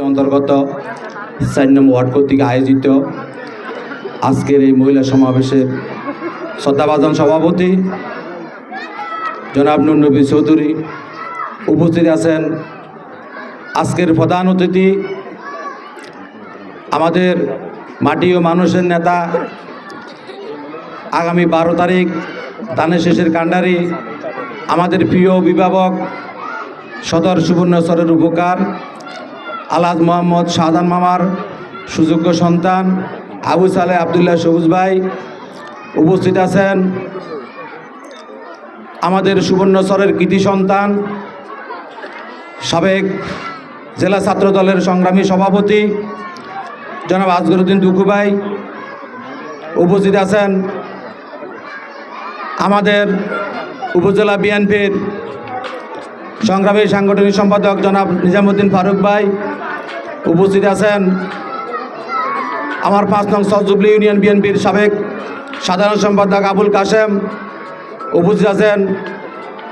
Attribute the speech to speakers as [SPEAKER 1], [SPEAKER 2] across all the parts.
[SPEAKER 1] অন্তর্গত ৪ নম্বর ওয়ার্ড কর্তৃক আয়োজিত আজকের এই মহিলা সমাবেশের শ্রদ্ধাভাজন সভাপতি জনাব নুর নবী চৌধুরী, উপস্থিত আছেন আজকের প্রধান অতিথি আমাদের মাটি ও মানুষের নেতা, আগামী 12 তারিখ ধানের শেষের কাণ্ডারি আমাদের প্রিয় অভিভাবক সদর সুবর্ণচরের উপকার আলহাজ মোহাম্মদ শাহজাহান মামার সুযোগ্য সন্তান আবু সালেহ আবদুল্লাহ সবুজ ভাই, উপস্থিত আছেন আমাদের সুবর্ণচরের কৃতি সন্তান সাবেক জেলা ছাত্র দলের সংগ্রামী সভাপতি জনাব আসগরউদ্দিন দুকু ভাই, উপস্থিত আছেন আমাদের উপজেলা বিএনপির সংগ্রামী সাংগঠনিক সম্পাদক জনাব নিজামুদ্দিন ফারুক ভাই, উপস্থিত আছেন আমার ৫ নং সহজুবলি ইউনিয়ন বিএনপির সাবেক সাধারণ সম্পাদক আবুল কাশেম, উপস্থিত আছেন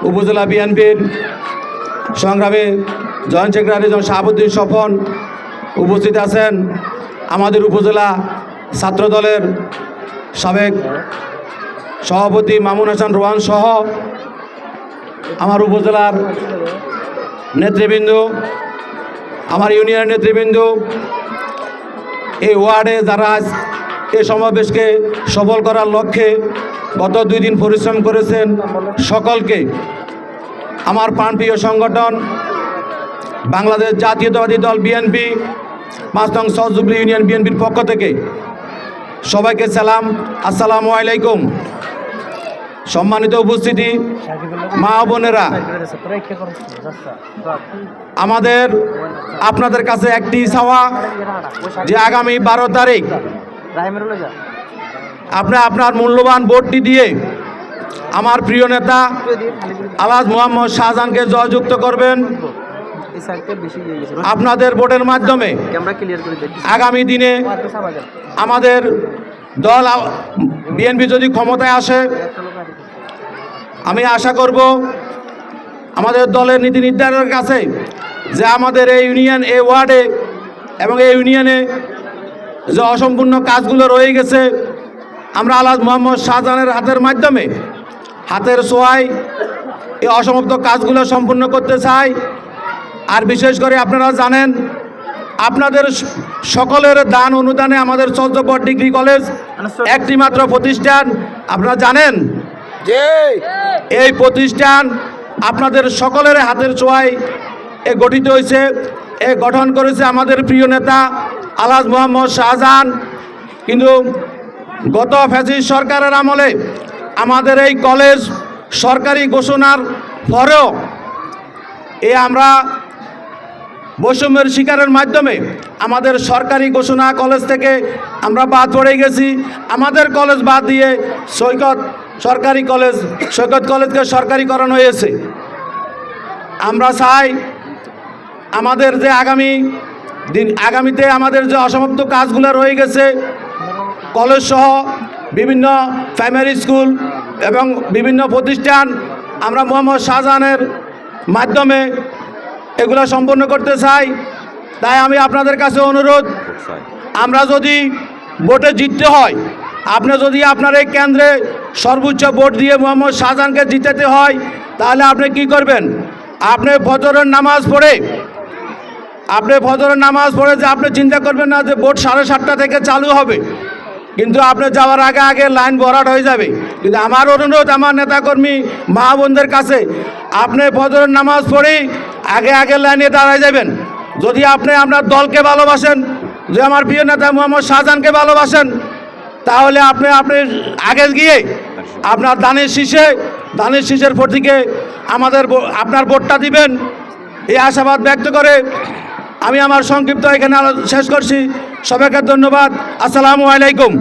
[SPEAKER 1] উপজেলা বিএনপির সংগ্রামী জয়েন্ট সেক্রেটারি শাহাবুদ্দিন স্বপন, উপস্থিত আছেন আমাদের উপজেলা ছাত্র দলের সাবেক সভাপতি মামুন হাসান রোহান সহ আমার উপজেলার নেতৃবৃন্দ, আমার ইউনিয়নের নেতৃবৃন্দ, এই ওয়ার্ডে যারা এই সমাবেশকে সফল করার লক্ষ্যে গত 2 দিন পরিশ্রম করেছেন, সকলকে আমার প্রাণপ্রিয় সংগঠন বাংলাদেশ জাতীয়তাবাদী দল বিএনপি ৫ নং সহজুবলি ইউনিয়ন বিএনপির পক্ষ থেকে সবাইকে সালাম, আসসালামু আলাইকুম। সম্মানিত উপস্থিতি, মা বোনেরা, আমাদের আপনাদের কাছে একটি চাওয়া যে আগামী 12 তারিখ আপনি আপনার মূল্যবান ভোটটি দিয়ে আমার প্রিয় নেতা আলহাজ মোহাম্মদ শাহজাহানকে জয়যুক্ত করবেন। আপনাদের ভোটের মাধ্যমে আগামী দিনে আমাদের দল বিএনপি যদি ক্ষমতায় আসে, আমি আশা করব আমাদের দলের নীতি নির্ধারকের কাছে যে আমাদের এই ইউনিয়ন, এই ওয়ার্ডে এবং এই ইউনিয়নে যে অসম্পূর্ণ কাজগুলো রয়ে গেছে, আমরা আলহাজ মোহাম্মদ শাহজাহানের হাতের মাধ্যমে, হাতের ছোঁয়ায় এই অসমাপ্ত কাজগুলো সম্পূর্ণ করতে চাই। আর বিশেষ করে আপনারা জানেন, আপনাদের সকলের দান অনুদানে আমাদের চৌদ্দপট ডিগ্রি কলেজ একটি মাত্র প্রতিষ্ঠান, আপনারা জানেন যে এই প্রতিষ্ঠান আপনাদের সকলের হাতের ছোঁয়ায় গঠিত হয়েছে। এ গঠন করেছে আমাদের প্রিয় নেতা আলহাজ মোহাম্মদ শাহজাহান। কিন্তু গত ফ্যাসিস্ট সরকারের আমলে আমাদের এই কলেজ সরকারি ঘোষণার পরেও আমরা বৈষম্যের শিকারের মাধ্যমে আমাদের সরকারি ঘোষণা কলেজ থেকে আমরা বাদ পড়ে গেছি। আমাদের কলেজ বাদ দিয়ে সৈকত কলেজকে সরকারিকরণ হয়েছে। আমরা চাই আমাদের যে আগামীতে আমাদের যে অসমাপ্ত কাজগুলো রয়ে গেছে, কলেজ সহ বিভিন্ন প্রাইমারি স্কুল এবং বিভিন্ন প্রতিষ্ঠান আমরা মোহাম্মদ শাহজাহানের মাধ্যমে এগুলো সম্পন্ন করতে চাই। তাই আমি আপনাদের কাছে অনুরোধ, আমরা যদি ভোটে জিততে হয়, আপনি যদি আপনার এই কেন্দ্রে সর্বোচ্চ ভোট দিয়ে মোহাম্মদ শাহজাহানকে জিতাতে হয়, তাহলে আপনি কি করবেন? আপনি ফজরের নামাজ পড়ে যে আপনি চিন্তা করবেন না যে ভোট 7:30 থেকে চালু হবে, কিন্তু আপনি যাওয়ার আগে লাইন ভরাট হয়ে যাবে। কিন্তু আমার অনুরোধ আমার নেতাকর্মী মা বোনদের কাছে, আপনি ফজরের নামাজ পড়েই আগে লাইনে দাঁড়ায় যাবেন। যদি আপনি আপনার দলকে ভালোবাসেন, যে আমার প্রিয় নেতা মোহাম্মদ শাহজাহানকে ভালোবাসেন, তাহলে আপনি আগে গিয়ে আপনার ধানের শীষের প্রতীকে আপনার ভোটটা দিবেন। এই আশাবাদ ব্যক্ত করে আমি আমার সংক্ষিপ্ত এখানে শেষ করছি। সবাইকে ধন্যবাদ। আসসালামু আলাইকুম।